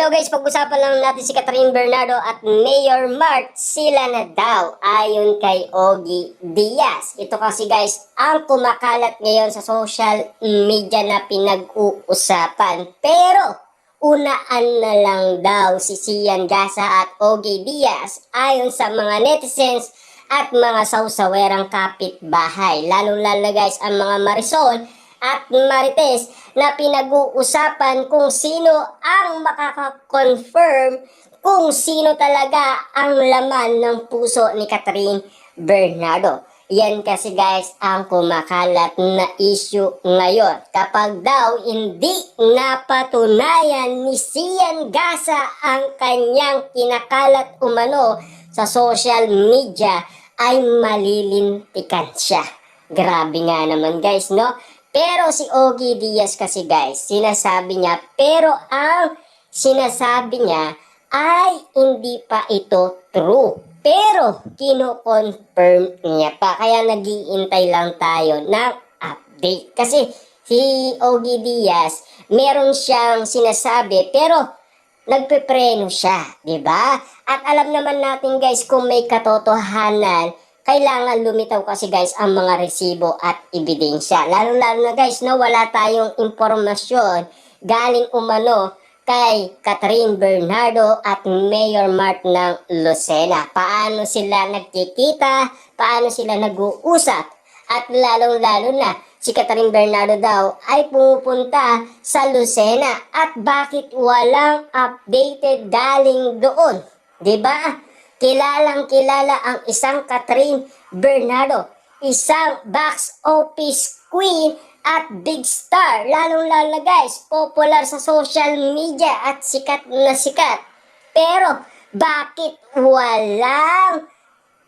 Hello guys, pag-usapan lang natin si Catherine Bernardo at Mayor Mark. Sila na daw ayon kay Ogie Diaz. Ito kasi guys, ang kumakalat ngayon sa social media na pinag-uusapan. Pero unaan na lang daw si Sian Gasa at Ogie Diaz ayon sa mga netizens at mga sausawerang kapitbahay. Lalong-lalo guys ang mga Marisol at Marites na pinag-uusapan kung sino ang makaka-confirm kung sino talaga ang laman ng puso ni Catherine Bernardo. Yan kasi guys ang kumakalat na issue ngayon. Kapag daw hindi napatunayan ni Sian Gasa ang kanyang kinakalat umano sa social media ay malilintikan siya. Grabe nga naman guys, no? Pero si Ogie Diaz kasi guys, sinasabi niya, pero ang sinasabi niya ay hindi pa ito true. Pero kino-confirm niya pa, kaya nag-iintay lang tayo ng update. Kasi si Ogie Diaz, meron siyang sinasabi, pero nagpepreno siya, di ba? At alam naman natin guys, kung may katotohanan, kailangan lumitaw kasi guys ang mga resibo at ebidensya. Lalo-lalo na guys, no, wala tayong impormasyon galing umano kay Catherine Bernardo at Mayor Mark ng Lucena. Paano sila nagkikita? Paano sila nag-uusap? At lalong-lalo na, si Catherine Bernardo daw ay pumupunta sa Lucena. At bakit walang updated galing doon? Diba? Kilalang kilala ang isang Catherine Bernardo, isang box office queen at big star. Lalong-lalo guys, popular sa social media at sikat na sikat. Pero bakit walang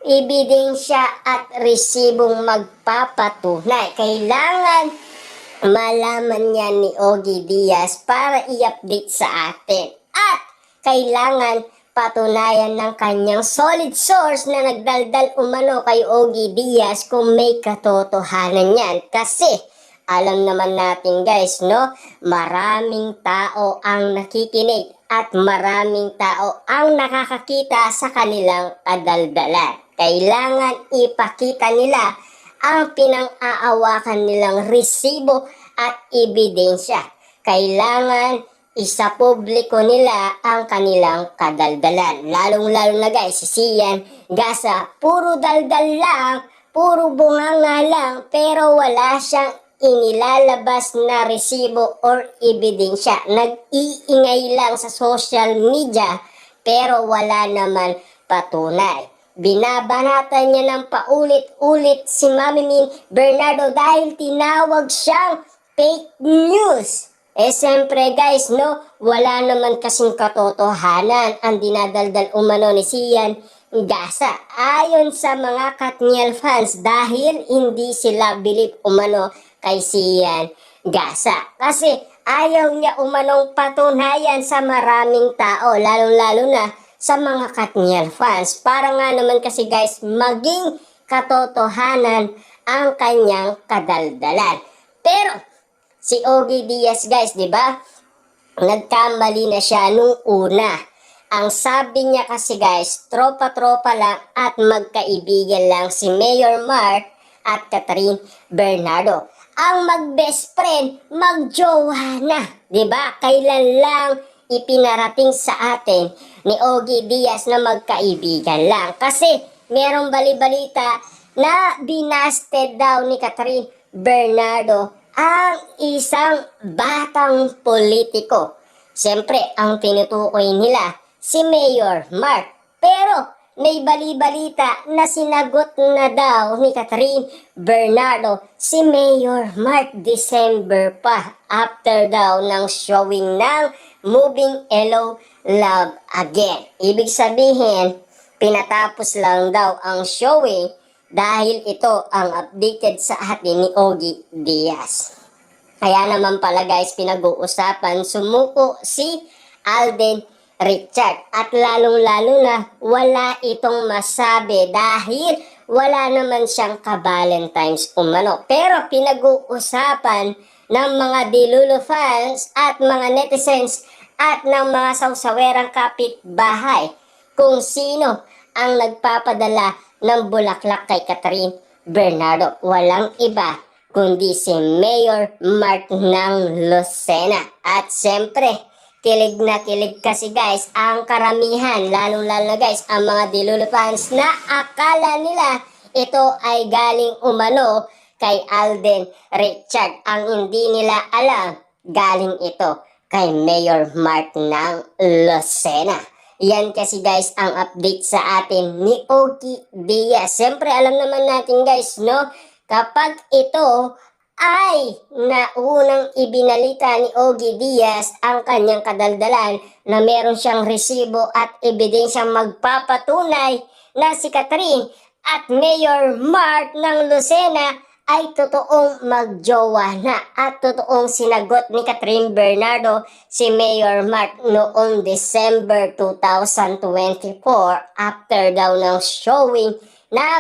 ebidensya at resibong magpapatunay? Kailangan malaman niya ni Ogie Diaz para i-update sa atin. At kailangan patunayan ng kanyang solid source na nagdaldal umano kay Ogie Diaz kung may katotohanan yan. Kasi alam naman natin guys, no, maraming tao ang nakikinig at maraming tao ang nakakakita sa kanilang kadaldalan. Kailangan ipakita nila ang pinang-aawakan nilang resibo at ebidensya. Kailangan isa publiko nila ang kanilang kadaldalan. Lalong-lalo na guys, si Sian Gasa, puro daldal lang, puro bunganga lang, pero wala siyang inilalabas na resibo or ebidensya. Nag-iingay lang sa social media, pero wala naman patunay. Binabanatan niya ng paulit-ulit si Mami Bernardo dahil tinawag siyang fake news. Siyempre guys, no, wala naman kasing katotohanan ang dinadaldal umano ni Sian Gasa. Ayon sa mga Katniel fans dahil hindi sila believe umano kay Sian Gasa. Kasi ayaw niya umanong patunayan sa maraming tao, lalong-lalo na sa mga Katniel fans. Para nga naman kasi guys, maging katotohanan ang kanyang kadaldalan. Pero si Ogie Diaz guys, di ba? Nagkamali na siya nung una. Ang sabi niya kasi guys, tropa-tropa lang at magkaibigan lang si Mayor Mark at Catherine Bernardo. Ang mag-best friend, mag-jowa na. Di ba? Kailan lang ipinarating sa atin ni Ogie Diaz na magkaibigan lang. Kasi merong bali-balita na binasted daw ni Catherine Bernardo ang isang batang politiko. Siyempre, ang tinutukoy nila, si Mayor Mark. Pero may bali-balita na sinagot na daw ni Catherine Bernardo si Mayor Mark December pa, after daw ng showing ng Moving Hello Love Again. Ibig sabihin, pinatapos lang daw ang showing dahil ito ang updated sa atin ni Ogie Diaz. Kaya naman pala guys, pinag-uusapan, sumuko si Alden Richard. At lalong-lalo na wala itong masabi dahil wala naman siyang ka-Valentine's umano. Pero pinag-uusapan ng mga Dilulo fans at mga netizens at ng mga sawsawerang kapitbahay kung sino ang nagpapadala ng bulaklak kay Catherine Bernardo. Walang iba kundi si Mayor Mark ng Lucena. At siyempre, kilig na kilig kasi guys ang karamihan, lalong-lalo na guys ang mga Dilulo fans na akala nila ito ay galing umano kay Alden Richard. Ang hindi nila alam, galing ito kay Mayor Mark ng Lucena. Yan kasi guys ang update sa atin ni Ogie Diaz. Siyempre alam naman natin guys, no, kapag ito ay naunang ibinalita ni Ogie Diaz ang kanyang kadaldalan na meron siyang resibo at ebidensyang magpapatunay na si Catherine at Mayor Mark ng Lucena ay totoong magjowa na at totoong sinagot ni Catherine Bernardo si Mayor Mark noong December 2024 after daw ng showing ng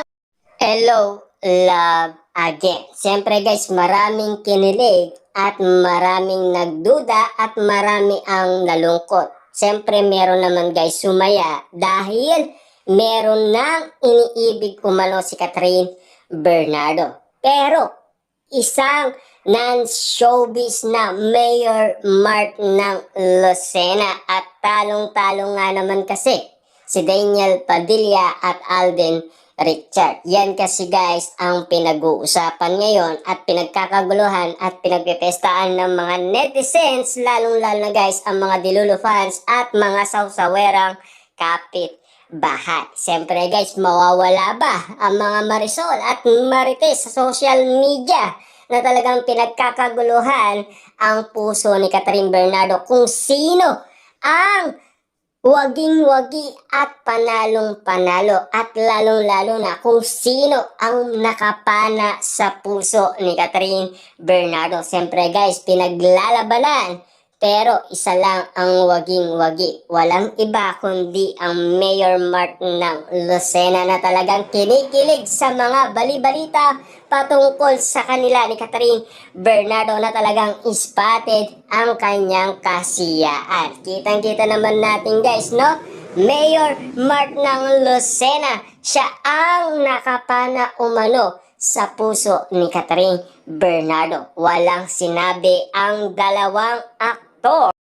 Hello Love Again. Siyempre guys, maraming kinilig at maraming nagduda at marami ang nalungkot. Siyempre meron naman guys sumaya dahil meron nang iniibig umano si Catherine Bernardo. Pero isang non-showbiz na Mayor Mark ng Lucena at talong-talong nga naman kasi si Daniel Padilla at Alden Richard. Yan kasi guys ang pinag-uusapan ngayon at pinagkakaguluhan at pinagpipestaan ng mga netizens, lalong-lalo na guys ang mga Dilulo fans at mga sawsawerang kapitbahay. Siyempre guys, mawawala ba ang mga Marisol at Marites sa social media na talagang pinagkakaguluhan ang puso ni Catherine Bernardo kung sino ang waging-wagi at panalong-panalo at lalong-lalo na kung sino ang nakapana sa puso ni Catherine Bernardo. Siyempre guys, pinaglalabanan pero isa lang ang waging-wagi. Walang iba kundi ang Mayor Mark ng Lucena na talagang kinikilig sa mga bali-balita patungkol sa kanila ni Catherine Bernardo na talagang spotted ang kanyang kasiyaan. Kitang-kita naman natin guys, no? Mayor Mark ng Lucena, siya ang nakapana umano sa puso ni Catherine Bernardo. Walang sinabi ang dalawang aktor